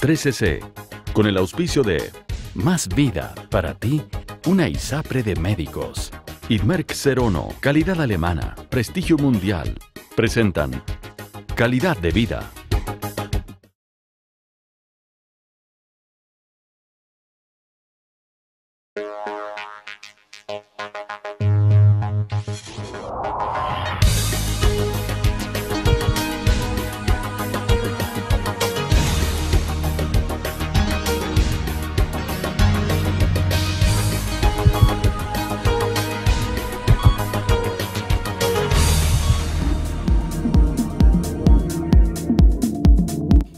13C, con el auspicio de Más Vida para ti, una ISAPRE de médicos. Idmerc 01, calidad alemana, prestigio mundial. Presentan Calidad de Vida.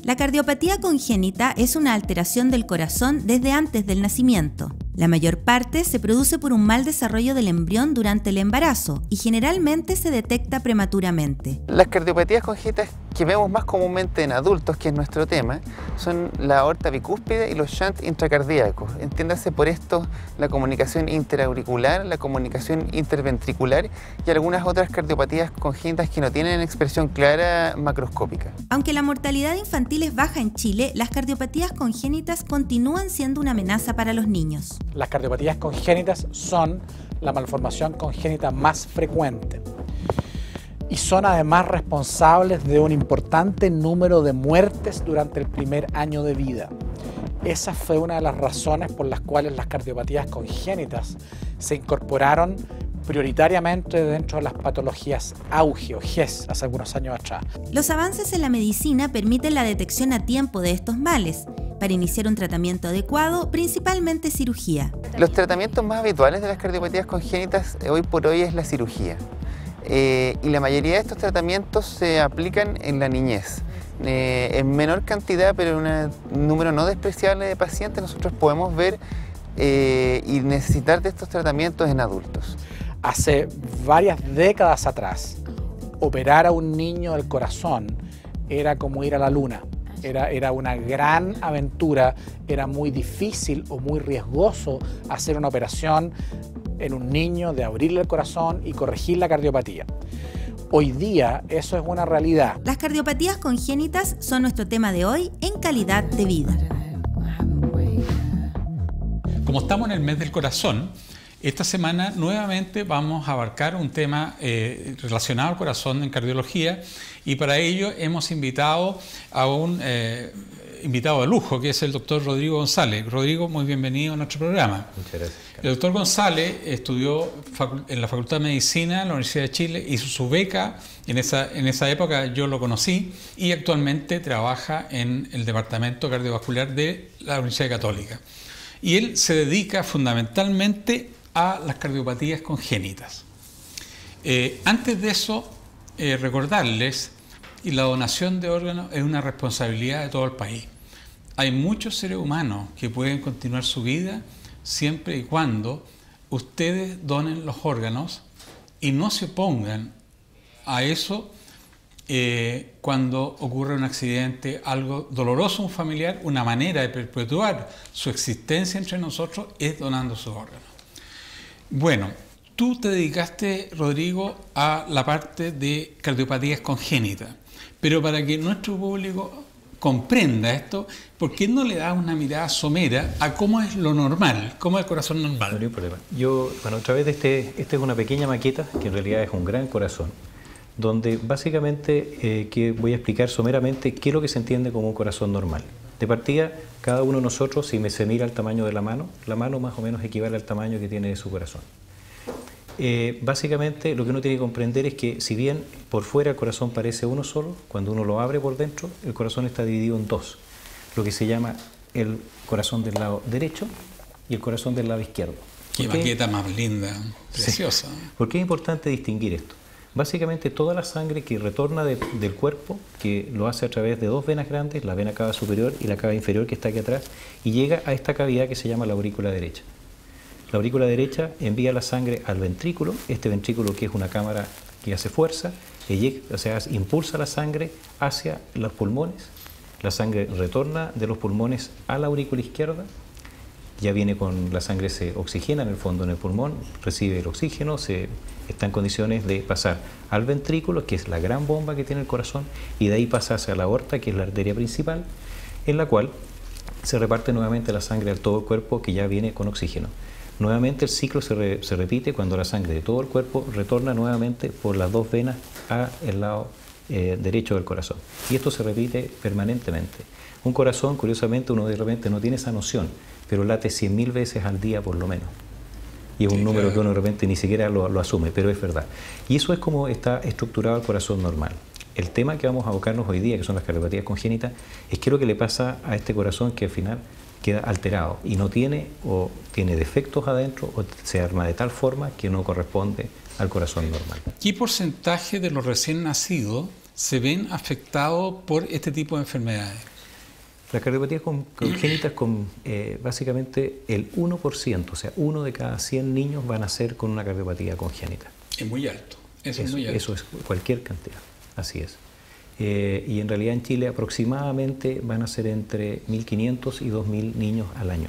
La cardiopatía congénita es una alteración del corazón desde antes del nacimiento. La mayor parte se produce por un mal desarrollo del embrión durante el embarazo y generalmente se detecta prematuramente. Las cardiopatías congénitas que vemos más comúnmente en adultos, que es nuestro tema, son la aorta bicúspide y los shunt intracardíacos. Entiéndase por esto la comunicación interauricular, la comunicación interventricular y algunas otras cardiopatías congénitas que no tienen expresión clara macroscópica. Aunque la mortalidad infantil es baja en Chile, las cardiopatías congénitas continúan siendo una amenaza para los niños. Las cardiopatías congénitas son la malformación congénita más frecuente y son además responsables de un importante número de muertes durante el primer año de vida. Esa fue una de las razones por las cuales las cardiopatías congénitas se incorporaron prioritariamente dentro de las patologías auge o GES hace algunos años atrás. Los avances en la medicina permiten la detección a tiempo de estos males, para iniciar un tratamiento adecuado, principalmente cirugía. Los tratamientos más habituales de las cardiopatías congénitas hoy por hoy es la cirugía. Y la mayoría de estos tratamientos se aplican en la niñez. En menor cantidad, pero en un número no despreciable de pacientes, nosotros podemos ver y necesitar de estos tratamientos en adultos. Hace varias décadas atrás, operar a un niño del corazón era como ir a la luna. Era una gran aventura, era muy difícil o muy riesgoso hacer una operación en un niño de abrirle el corazón y corregir la cardiopatía. Hoy día eso es una realidad. Las cardiopatías congénitas son nuestro tema de hoy en Calidad de Vida. Como estamos en el mes del corazón, esta semana nuevamente vamos a abarcar un tema relacionado al corazón en cardiología y para ello hemos invitado a un invitado de lujo que es el doctor Rodrigo González. Rodrigo, muy bienvenido a nuestro programa. Muchas gracias. El doctor González estudió en la Facultad de Medicina en la Universidad de Chile, hizo su beca, en esa época yo lo conocí y actualmente trabaja en el Departamento Cardiovascular de la Universidad Católica. Y él se dedica fundamentalmente a las cardiopatías congénitas. Antes de eso, recordarles que la donación de órganos es una responsabilidad de todo el país. Hay muchos seres humanos que pueden continuar su vida siempre y cuando ustedes donen los órganos y no se opongan a eso cuando ocurre un accidente, algo doloroso a un familiar. Una manera de perpetuar su existencia entre nosotros es donando sus órganos. Bueno, tú te dedicaste, Rodrigo, a la parte de cardiopatías congénitas, pero para que nuestro público comprenda esto, ¿por qué no le das una mirada somera a cómo es lo normal, cómo es el corazón normal? No hay problema. Yo, bueno, a través de esta es una pequeña maqueta, que en realidad es un gran corazón, donde básicamente que voy a explicar someramente qué es lo que se entiende como un corazón normal. De partida, cada uno de nosotros, si se mira el tamaño de la mano más o menos equivale al tamaño que tiene su corazón. Básicamente, lo que uno tiene que comprender es que, si bien por fuera el corazón parece uno solo, cuando uno lo abre por dentro, el corazón está dividido en dos, lo que se llama el corazón del lado derecho y el corazón del lado izquierdo. Qué maqueta más linda, preciosa. Sí. ¿Por qué es importante distinguir esto? Básicamente toda la sangre que retorna del cuerpo, que lo hace a través de dos venas grandes, la vena cava superior y la cava inferior que está aquí atrás, y llega a esta cavidad que se llama la aurícula derecha. La aurícula derecha envía la sangre al ventrículo, este ventrículo que es una cámara que hace fuerza, o sea, impulsa la sangre hacia los pulmones, la sangre retorna de los pulmones a la aurícula izquierda, ya viene con la sangre, se oxigena en el fondo en el pulmón, recibe el oxígeno, está en condiciones de pasar al ventrículo, que es la gran bomba que tiene el corazón, y de ahí pasa hacia la aorta, que es la arteria principal, en la cual se reparte nuevamente la sangre a todo el cuerpo que ya viene con oxígeno. Nuevamente el ciclo se repite cuando la sangre de todo el cuerpo retorna nuevamente por las dos venas al lado derecho del corazón. Y esto se repite permanentemente. Un corazón, curiosamente, uno de repente no tiene esa noción, pero late 100.000 veces al día por lo menos. Y es un número que uno de repente ni siquiera lo asume, pero es verdad. Y eso es como está estructurado el corazón normal. El tema que vamos a abocarnos hoy día, que son las cardiopatías congénitas, es qué es lo que le pasa a este corazón que al final queda alterado y no tiene o tiene defectos adentro o se arma de tal forma que no corresponde al corazón normal. ¿Qué porcentaje de los recién nacidos se ven afectados por este tipo de enfermedades? Las cardiopatías congénitas, básicamente el 1%, o sea, 1 de cada 100 niños van a nacer con una cardiopatía congénita. Es muy alto, eso es muy alto. Eso es cualquier cantidad, así es. Y en realidad en Chile aproximadamente van a ser entre 1.500 y 2.000 niños al año.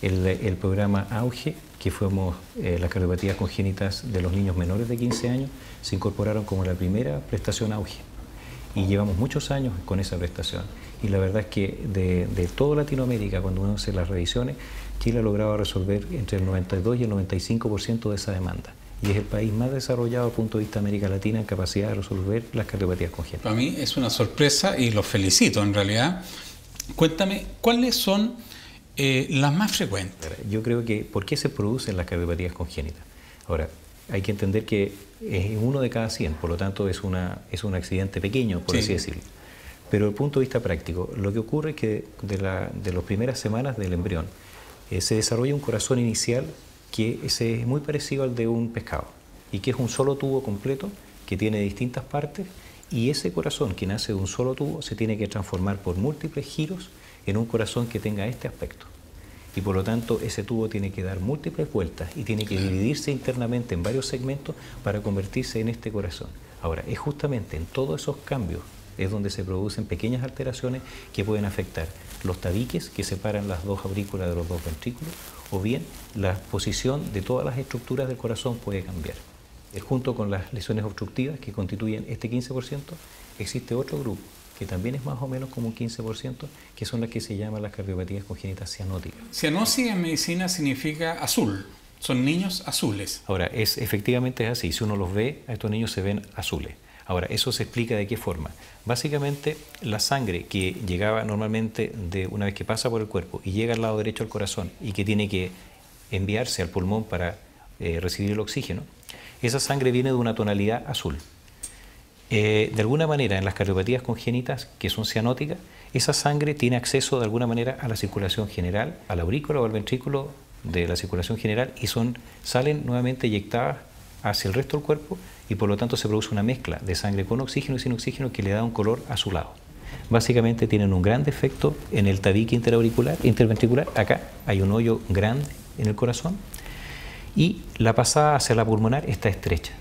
El programa AUGE, que fuimos las cardiopatías congénitas de los niños menores de 15 años, se incorporaron como la primera prestación AUGE. Y llevamos muchos años con esa prestación. Y la verdad es que de toda Latinoamérica, cuando uno hace las revisiones, Chile ha logrado resolver entre el 92 y el 95% de esa demanda. Y es el país más desarrollado desde el punto de vista de América Latina en capacidad de resolver las cardiopatías congénitas. Para mí es una sorpresa y los felicito en realidad. Cuéntame, ¿cuáles son las más frecuentes? Yo creo que, ¿por qué se producen las cardiopatías congénitas? Ahora, hay que entender que es 1 de cada 100, por lo tanto es un accidente pequeño, por así decirlo. Pero desde el punto de vista práctico, lo que ocurre es que de las primeras semanas del embrión se desarrolla un corazón inicial que es muy parecido al de un pescado y que es un solo tubo completo que tiene distintas partes, y ese corazón que nace de un solo tubo se tiene que transformar por múltiples giros en un corazón que tenga este aspecto. Y por lo tanto ese tubo tiene que dar múltiples vueltas y tiene que dividirse internamente en varios segmentos para convertirse en este corazón. Ahora, es justamente en todos esos cambios es donde se producen pequeñas alteraciones que pueden afectar los tabiques que separan las dos aurículas de los dos ventrículos, o bien la posición de todas las estructuras del corazón puede cambiar. Junto con las lesiones obstructivas que constituyen este 15%, existe otro grupo que también es más o menos como un 15%, que son las que se llaman las cardiopatías congénitas cianóticas. Cianosis en medicina significa azul, son niños azules. Ahora, efectivamente es así, si uno los ve, a estos niños se ven azules. Ahora, ¿eso se explica de qué forma? Básicamente, la sangre que llegaba normalmente una vez que pasa por el cuerpo y llega al lado derecho del corazón y que tiene que enviarse al pulmón para recibir el oxígeno, esa sangre viene de una tonalidad azul. De alguna manera, en las cardiopatías congénitas, que son cianóticas, esa sangre tiene acceso de alguna manera a la circulación general, a la aurícula o al ventrículo de la circulación general, y salen nuevamente eyectadas hacia el resto del cuerpo, y por lo tanto se produce una mezcla de sangre con oxígeno y sin oxígeno que le da un color azulado. Básicamente tienen un gran defecto en el tabique interventricular. Acá hay un hoyo grande en el corazón y la pasada hacia la pulmonar está estrecha.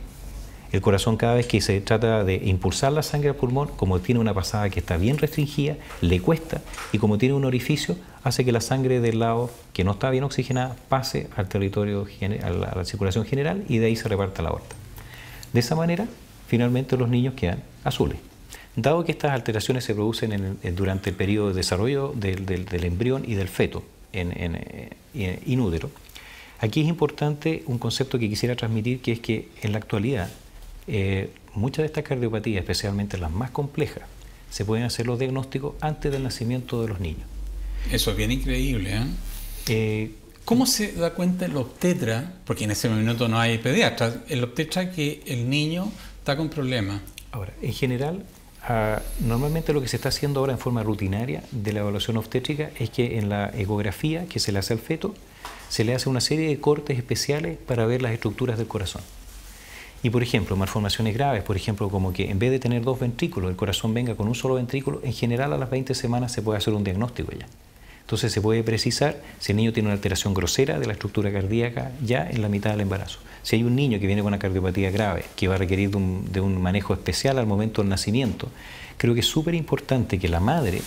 El corazón, cada vez que se trata de impulsar la sangre al pulmón, como tiene una pasada que está bien restringida, le cuesta, y como tiene un orificio, hace que la sangre del lado que no está bien oxigenada pase al territorio, a la circulación general, y de ahí se reparta la aorta. De esa manera, finalmente los niños quedan azules. Dado que estas alteraciones se producen durante el periodo de desarrollo del embrión y del feto in útero, aquí es importante un concepto que quisiera transmitir, que es que en la actualidad muchas de estas cardiopatías, especialmente las más complejas, se pueden hacer los diagnósticos antes del nacimiento de los niños. Eso es bien increíble, ¿eh? ¿Cómo se da cuenta el obstetra? Porque en ese minuto no hay pediatra. El obstetra que el niño está con problemas. Ahora, en general, normalmente lo que se está haciendo ahora en forma rutinaria de la evaluación obstétrica es que en la ecografía que se le hace al feto, se le hace una serie de cortes especiales para ver las estructuras del corazón. Y por ejemplo, malformaciones graves, por ejemplo, como que en vez de tener dos ventrículos, el corazón venga con un solo ventrículo, en general a las 20 semanas se puede hacer un diagnóstico ya. Entonces se puede precisar si el niño tiene una alteración grosera de la estructura cardíaca ya en la mitad del embarazo. Si hay un niño que viene con una cardiopatía grave, que va a requerir de un manejo especial al momento del nacimiento, creo que es súper importante que la madre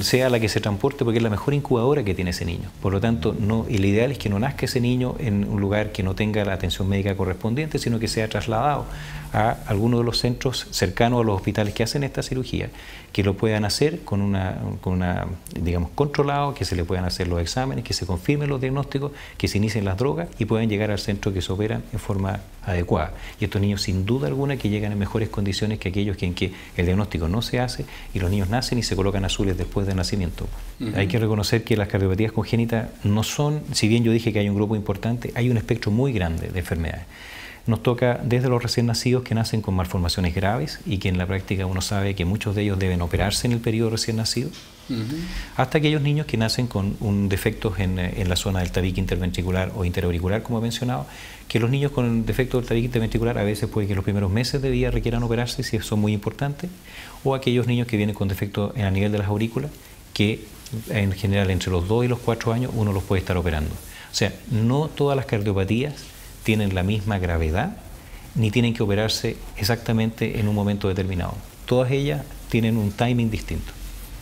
sea la que se transporte, porque es la mejor incubadora que tiene ese niño. Por lo tanto, el ideal es que no nazca ese niño en un lugar que no tenga la atención médica correspondiente, sino que sea trasladado a algunos de los centros cercanos a los hospitales que hacen esta cirugía, que lo puedan hacer con una digamos, controlado, que se le puedan hacer los exámenes, que se confirmen los diagnósticos, que se inicien las drogas y puedan llegar al centro que se operan en forma adecuada. Y estos niños, sin duda alguna, que llegan en mejores condiciones que aquellos en que el diagnóstico no se hace y los niños nacen y se colocan azules después del nacimiento. Hay que reconocer que las cardiopatías congénitas no son, si bien yo dije que hay un grupo importante, hay un espectro muy grande de enfermedades. Nos toca desde los recién nacidos que nacen con malformaciones graves y que en la práctica uno sabe que muchos de ellos deben operarse en el periodo recién nacido, hasta aquellos niños que nacen con un defecto en la zona del tabique interventricular o interauricular, como he mencionado, que los niños con defecto del tabique interventricular a veces puede que los primeros meses de vida requieran operarse si son muy importantes, o aquellos niños que vienen con defecto a nivel de las aurículas, que en general entre los 2 y los 4 años uno los puede estar operando. O sea, no todas las cardiopatías tienen la misma gravedad, ni tienen que operarse exactamente en un momento determinado. Todas ellas tienen un timing distinto.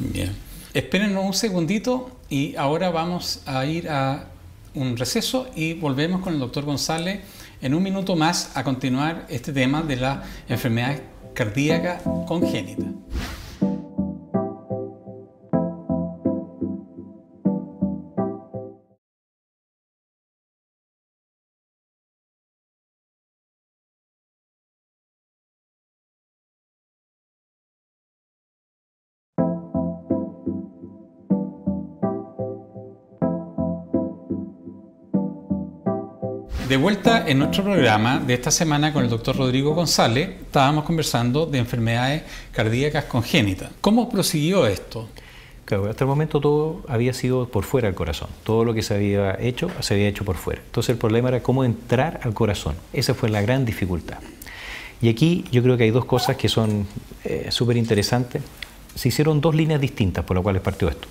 Bien. Espérenos un segundito y ahora vamos a ir a un receso y volvemos con el doctor González en un minuto más a continuar este tema de las enfermedades cardíacas congénitas. De vuelta en nuestro programa de esta semana con el doctor Rodrigo González, estábamos conversando de enfermedades cardíacas congénitas. ¿Cómo prosiguió esto? Claro, hasta el momento todo había sido por fuera del corazón. Todo lo que se había hecho por fuera. Entonces el problema era cómo entrar al corazón. Esa fue la gran dificultad. Y aquí yo creo que hay dos cosas que son súper interesantes. Se hicieron dos líneas distintas por las cuales partió esto.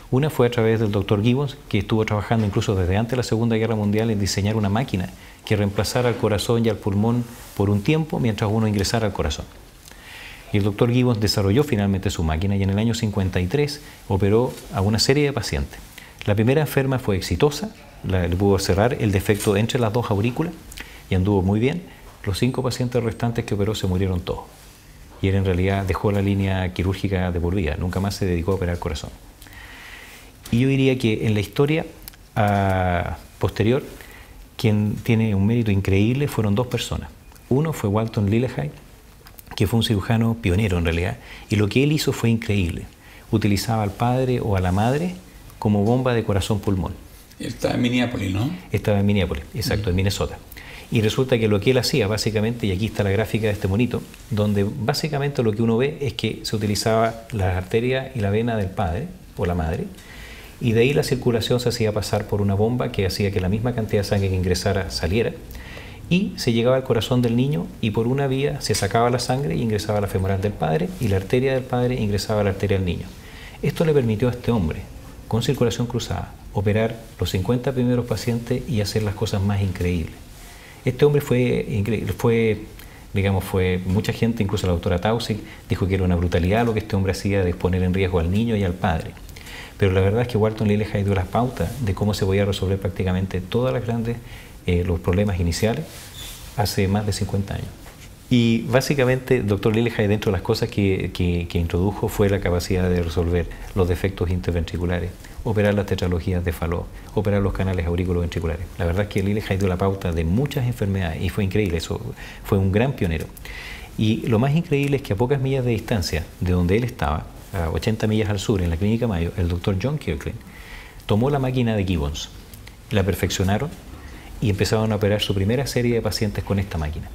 Una fue a través del doctor Gibbons, que estuvo trabajando incluso desde antes de la Segunda Guerra Mundial en diseñar una máquina que reemplazara al corazón y al pulmón por un tiempo mientras uno ingresara al corazón. Y el doctor Gibbons desarrolló finalmente su máquina y en el año 53 operó a una serie de pacientes. La primera enferma fue exitosa, le pudo cerrar el defecto entre las dos aurículas y anduvo muy bien. Los 5 pacientes restantes que operó se murieron todos. Y él en realidad dejó la línea quirúrgica de por vida, nunca más se dedicó a operar el corazón. Y yo diría que en la historia posterior, quien tiene un mérito increíble fueron dos personas. Uno fue Walton Lillehei, que fue un cirujano pionero en realidad, y lo que él hizo fue increíble. Utilizaba al padre o a la madre como bomba de corazón-pulmón. Él estaba en Minneapolis, ¿no? Estaba en Minneapolis, exacto, en Minnesota. Y resulta que lo que él hacía básicamente, y aquí está la gráfica de este monito, donde básicamente lo que uno ve es que se utilizaba la arteria y la vena del padre o la madre, y de ahí la circulación se hacía pasar por una bomba que hacía que la misma cantidad de sangre que ingresara saliera, y se llegaba al corazón del niño y por una vía se sacaba la sangre y ingresaba a la femoral del padre, y la arteria del padre ingresaba a la arteria del niño. Esto le permitió a este hombre, con circulación cruzada, operar los 50 primeros pacientes y hacer las cosas más increíbles. Este hombre fue mucha gente, incluso la doctora Taussig, dijo que era una brutalidad lo que este hombre hacía de exponer en riesgo al niño y al padre. Pero la verdad es que Walton Lillehei dio las pautas de cómo se podía resolver prácticamente todas las grandes los problemas iniciales hace más de 50 años. Y básicamente el doctor Lillehei, dentro de las cosas que introdujo, fue la capacidad de resolver los defectos interventriculares, operar las tetralogías de Fallot, operar los canales aurículo-ventriculares. La verdad es que Lillehei dio la pauta de muchas enfermedades y fue increíble, eso fue un gran pionero. Y lo más increíble es que a pocas millas de distancia de donde él estaba, a 80 millas al sur, en la Clínica Mayo, el doctor John Kirkland tomó la máquina de Gibbons, la perfeccionaron y empezaron a operar su primera serie de pacientes con esta máquina.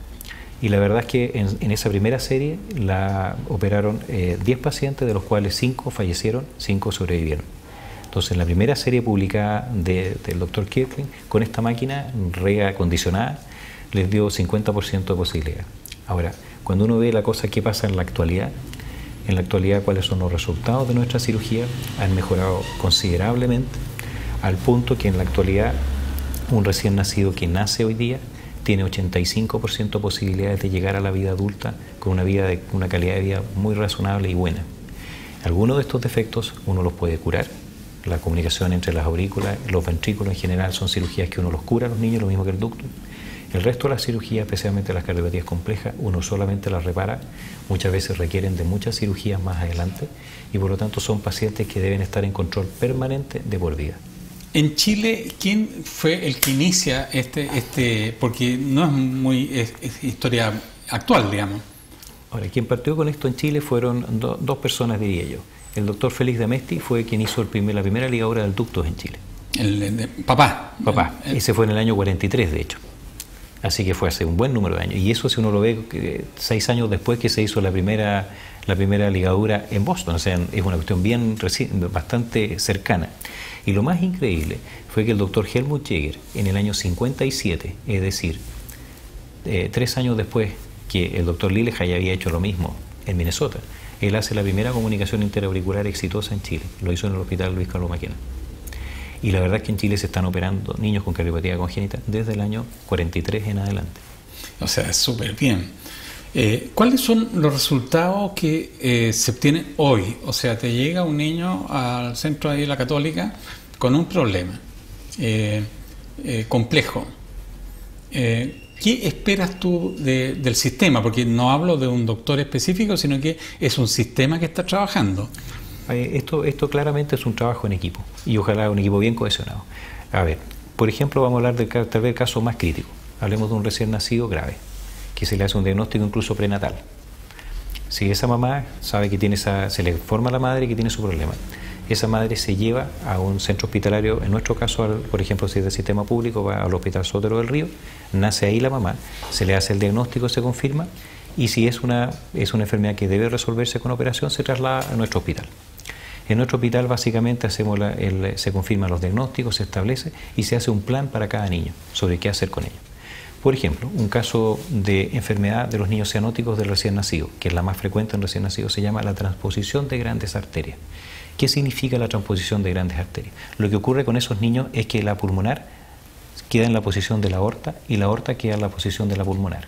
Y la verdad es que en esa primera serie la operaron 10 pacientes, de los cuales 5 fallecieron, 5 sobrevivieron. Entonces, en la primera serie publicada del doctor Kirkland, con esta máquina reacondicionada, les dio 50% de posibilidad. Ahora, cuando uno ve la cosa que pasa en la actualidad, cuáles son los resultados de nuestra cirugía, han mejorado considerablemente, al punto que en la actualidad un recién nacido que nace hoy día tiene 85% de posibilidades de llegar a la vida adulta con una calidad de vida muy razonable y buena. Algunos de estos defectos uno los puede curar. La comunicación entre las aurículas, los ventrículos en general son cirugías que uno los cura a los niños, lo mismo que el ducto. El resto de las cirugías, especialmente las cardiopatías complejas, uno solamente las repara, muchas veces requieren de muchas cirugías más adelante y por lo tanto son pacientes que deben estar en control permanente de por vida. En Chile, ¿quién fue el que inicia porque no es historia actual, digamos? Ahora, quien partió con esto en Chile fueron dos personas, diría yo. El doctor Félix de Amesti fue quien hizo la primera ligadura del ductus en Chile. Papá. Ese fue en el año 43, de hecho. Así que fue hace un buen número de años. Y eso, si uno lo ve, 6 años después que se hizo la primera ligadura en Boston. O sea, es una cuestión bastante cercana. Y lo más increíble fue que el doctor Helmut Jäger, en el año 57, es decir, 3 años después que el doctor Lillehay había hecho lo mismo en Minnesota, él hace la primera comunicación interauricular exitosa en Chile. Lo hizo en el Hospital Luis Carlos Maquena. Y la verdad es que en Chile se están operando niños con cardiopatía congénita desde el año 43 en adelante. O sea, es súper bien. ¿Cuáles son los resultados que se obtienen hoy? O sea, te llega un niño al centro de la Católica con un problema complejo. ¿Qué esperas tú del sistema? Porque no hablo de un doctor específico, sino que es un sistema que está trabajando. Esto claramente es un trabajo en equipo y ojalá un equipo bien cohesionado. A ver, por ejemplo, vamos a hablar tal vez del caso más crítico. Hablemos de un recién nacido grave, que se le hace un diagnóstico incluso prenatal. Si esa mamá sabe que se le informa a la madre que tiene su problema, esa madre se lleva a un centro hospitalario, en nuestro caso, por ejemplo, si es del sistema público, va al Hospital Sotero del Río, nace ahí la mamá, se le hace el diagnóstico, se confirma, y si es una enfermedad que debe resolverse con operación, se traslada a nuestro hospital. En nuestro hospital básicamente se confirman los diagnósticos, se establece y se hace un plan para cada niño sobre qué hacer con ellos. Por ejemplo, un caso de enfermedad de los niños cianóticos del recién nacido, que es la más frecuente en recién nacido, se llama la transposición de grandes arterias. ¿Qué significa la transposición de grandes arterias? Lo que ocurre con esos niños es que la pulmonar queda en la posición de la aorta y la aorta queda en la posición de la pulmonar.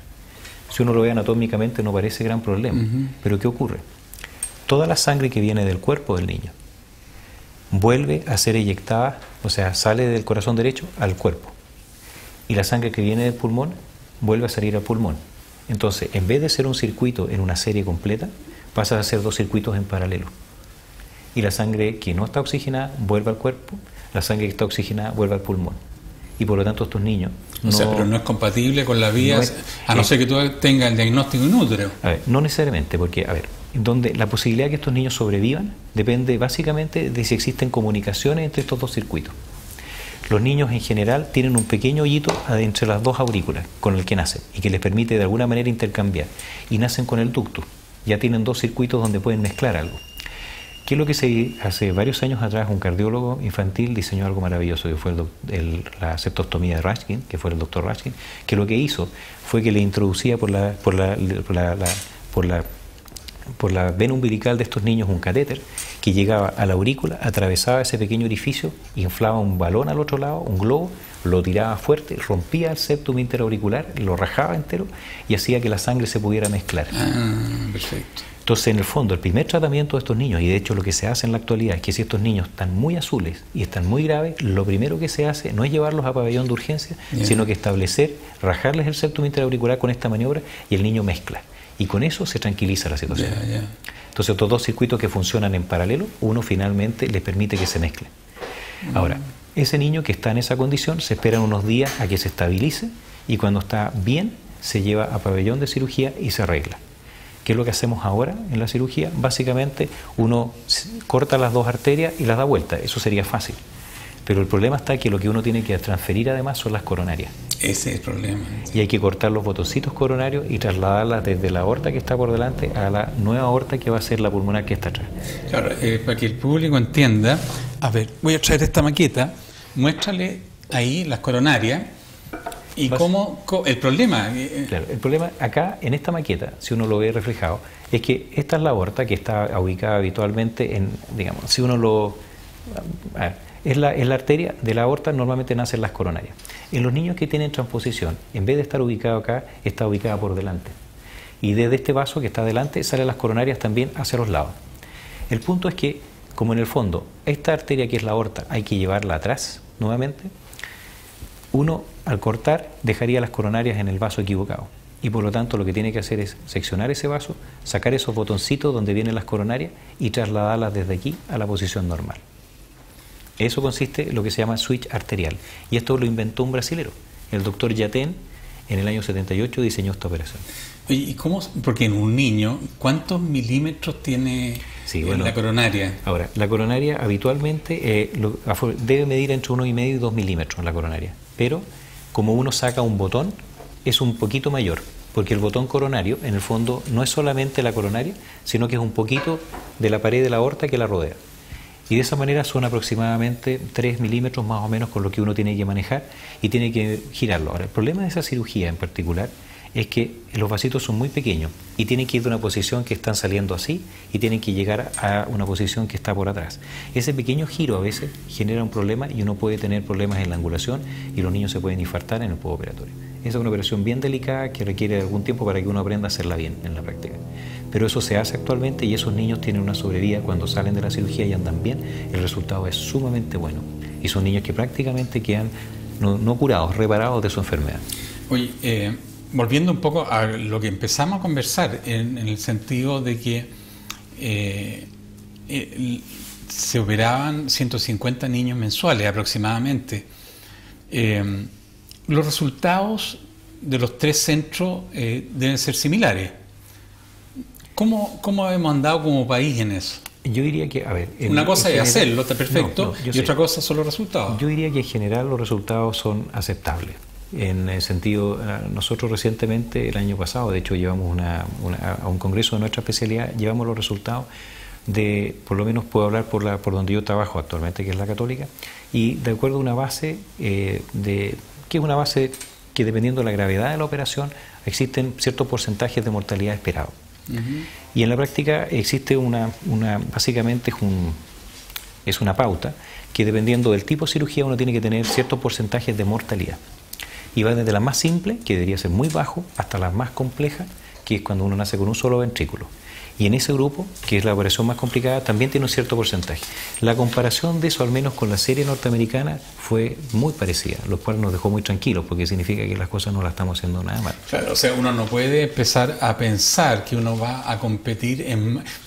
Si uno lo ve anatómicamente no parece gran problema, pero ¿qué ocurre? Toda la sangre que viene del cuerpo del niño vuelve a ser eyectada, o sea, sale del corazón derecho al cuerpo. Y la sangre que viene del pulmón vuelve a salir al pulmón. Entonces, en vez de ser un circuito en una serie completa, pasa a ser 2 circuitos en paralelo. Y la sangre que no está oxigenada vuelve al cuerpo, la sangre que está oxigenada vuelve al pulmón. Y por lo tanto estos niños... pero no es compatible con la vía, a no ser que tú tengas el diagnóstico in útero. A ver, no necesariamente, porque, donde la posibilidad de que estos niños sobrevivan depende básicamente de si existen comunicaciones entre estos 2 circuitos. Los niños en general tienen un pequeño hoyito entre las 2 aurículas con el que nacen y que les permite de alguna manera intercambiar. Y nacen con el ductus. Ya tienen 2 circuitos donde pueden mezclar algo. ¿Qué es lo que hace varios años atrás un cardiólogo infantil diseñó algo maravilloso, que fue la septostomía de Rashkin, que fue el doctor Rashkin, que lo que hizo fue que le introducía por la vena umbilical de estos niños un catéter que llegaba a la aurícula, atravesaba ese pequeño orificio, inflaba un balón al otro lado, un globo, lo tiraba fuerte, rompía el septum interauricular, lo rajaba entero y hacía que la sangre se pudiera mezclar. Perfecto. Entonces, en el fondo, el primer tratamiento de estos niños, y de hecho lo que se hace en la actualidad es que si estos niños están muy azules y están muy graves, lo primero que se hace no es llevarlos a pabellón de urgencia, sino que rajarles el septum interauricular con esta maniobra y el niño mezcla. Y con eso se tranquiliza la situación. Entonces, estos 2 circuitos que funcionan en paralelo, uno finalmente les permite que se mezclen. Ahora, ese niño que está en esa condición se espera unos días a que se estabilice y cuando está bien se lleva a pabellón de cirugía y se arregla. ¿Qué es lo que hacemos ahora en la cirugía? Básicamente uno corta las 2 arterias y las da vuelta, eso sería fácil. Pero el problema está que lo que uno tiene que transferir además son las coronarias. Ese es el problema. Y hay que cortar los botoncitos coronarios y trasladarlas desde la aorta que está por delante a la nueva aorta que va a ser la pulmonar que está atrás. Claro, para que el público entienda, a ver, voy a traer esta maqueta, muéstrale ahí las coronarias. ¿Y cómo el problema? Claro, el problema acá, en esta maqueta, si uno lo ve reflejado, es que esta es la aorta que está ubicada habitualmente si uno lo... es la arteria de la aorta, normalmente nacen las coronarias. En los niños que tienen transposición, en vez de estar ubicado acá, está ubicada por delante. Y desde este vaso que está adelante, salen las coronarias también hacia los lados. El punto es que, como en el fondo, esta arteria que es la aorta hay que llevarla atrás, nuevamente, uno al cortar dejaría las coronarias en el vaso equivocado. Y por lo tanto lo que tiene que hacer es seccionar ese vaso, sacar esos botoncitos donde vienen las coronarias y trasladarlas desde aquí a la posición normal. Eso consiste en lo que se llama switch arterial. Y esto lo inventó un brasilero. El doctor Yaten, en el año 78, diseñó esta operación. Oye, ¿y cómo? Porque en un niño, ¿cuántos milímetros tiene la coronaria? Ahora, la coronaria habitualmente debe medir entre 1,5 y 2 milímetros en la coronaria. Pero como uno saca un botón, es un poquito mayor, porque el botón coronario, en el fondo, no es solamente la coronaria, sino que es un poquito de la pared de la aorta que la rodea. Y de esa manera son aproximadamente 3 milímetros más o menos con lo que uno tiene que manejar y tiene que girarlo. Ahora, el problema de esa cirugía en particular es que los vasitos son muy pequeños y tienen que ir de una posición que están saliendo así y tienen que llegar a una posición que está por atrás. Ese pequeño giro a veces genera un problema y uno puede tener problemas en la angulación y los niños se pueden infartar en el postoperatorio. Esa es una operación bien delicada que requiere algún tiempo para que uno aprenda a hacerla bien en la práctica. Pero eso se hace actualmente y esos niños tienen una sobrevida cuando salen de la cirugía y andan bien. El resultado es sumamente bueno. Y son niños que prácticamente quedan no curados, reparados de su enfermedad. Oye, volviendo un poco a lo que empezamos a conversar, en el sentido de que se operaban 150 niños mensuales aproximadamente. Los resultados de los 3 centros deben ser similares. ¿Cómo hemos andado como país en eso? Yo diría que, a ver... Una cosa es hacerlo, está perfecto, y otra cosa son los resultados. Yo diría que en general los resultados son aceptables. En el sentido, nosotros recientemente, el año pasado, de hecho llevamos a un congreso de nuestra especialidad, llevamos los resultados de, por lo menos puedo hablar por donde yo trabajo actualmente, que es la Católica, y de acuerdo a una base, que es una base que dependiendo de la gravedad de la operación, existen ciertos porcentajes de mortalidad esperados. Y en la práctica existe básicamente es una pauta que dependiendo del tipo de cirugía uno tiene que tener ciertos porcentajes de mortalidad. Y va desde la más simple, que debería ser muy bajo, hasta la más compleja, que es cuando uno nace con un solo ventrículo. Y en ese grupo, que es la operación más complicada, también tiene un cierto porcentaje. La comparación de eso, al menos con la serie norteamericana, fue muy parecida, lo cual nos dejó muy tranquilos, porque significa que las cosas no las estamos haciendo nada mal. Claro, o sea, uno no puede empezar a pensar que uno va a competir,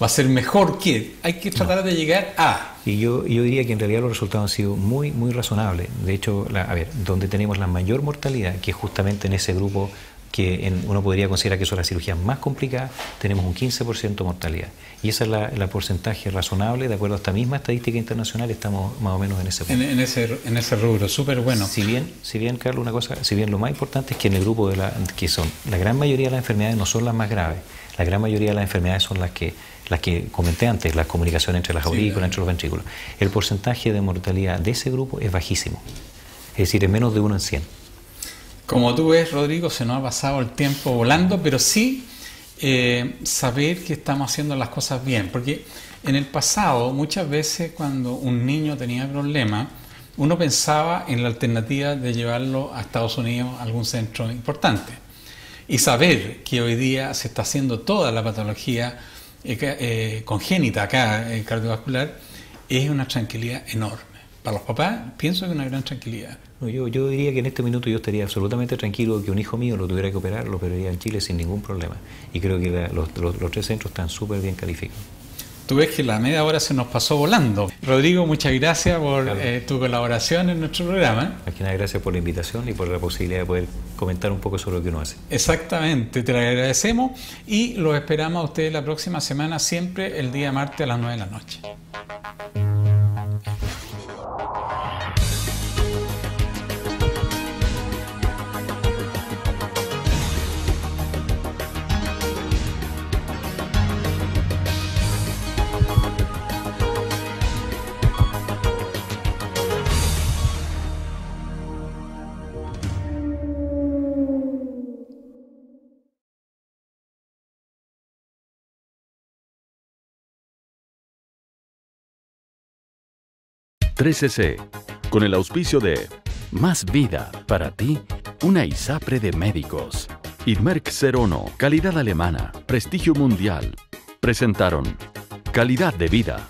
va a ser mejor que... Hay que tratar de llegar a... Y yo diría que en realidad los resultados han sido muy, muy razonables. De hecho, donde tenemos la mayor mortalidad, que es justamente en ese grupo que uno podría considerar que son las cirugías más complicadas, tenemos un 15% de mortalidad. Y ese es el porcentaje razonable, de acuerdo a esta misma estadística internacional, estamos más o menos en ese punto. En ese rubro, súper bueno. Si bien, Carlos, una cosa, lo más importante es que en el grupo que son, la gran mayoría de las enfermedades no son las más graves, la gran mayoría de las enfermedades son las que comenté antes, la comunicación entre las aurículas, entre los ventrículos. El porcentaje de mortalidad de ese grupo es bajísimo, es decir, es menos de 1 en 100. Como tú ves, Rodrigo, se nos ha pasado el tiempo volando, pero sí saber que estamos haciendo las cosas bien, porque en el pasado muchas veces cuando un niño tenía problemas, uno pensaba en la alternativa de llevarlo a Estados Unidos, a algún centro importante, y saber que hoy día se está haciendo toda la patología congénita acá, cardiovascular, es una tranquilidad enorme. Para los papás, pienso que es una gran tranquilidad. No, yo diría que en este minuto yo estaría absolutamente tranquilo que un hijo mío lo tuviera que operar, lo operaría en Chile sin ningún problema. Y creo que los 3 centros están súper bien calificados. Tú ves que la media hora se nos pasó volando. Rodrigo, muchas gracias por tu colaboración en nuestro programa. Más que nada, gracias por la invitación y por la posibilidad de poder comentar un poco sobre lo que uno hace. Exactamente, te lo agradecemos y los esperamos a ustedes la próxima semana, siempre el día martes a las 9 de la noche. .3cc, con el auspicio de Más Vida, para ti, una ISAPRE de médicos. Idmerk 01, calidad alemana, prestigio mundial. Presentaron Calidad de Vida.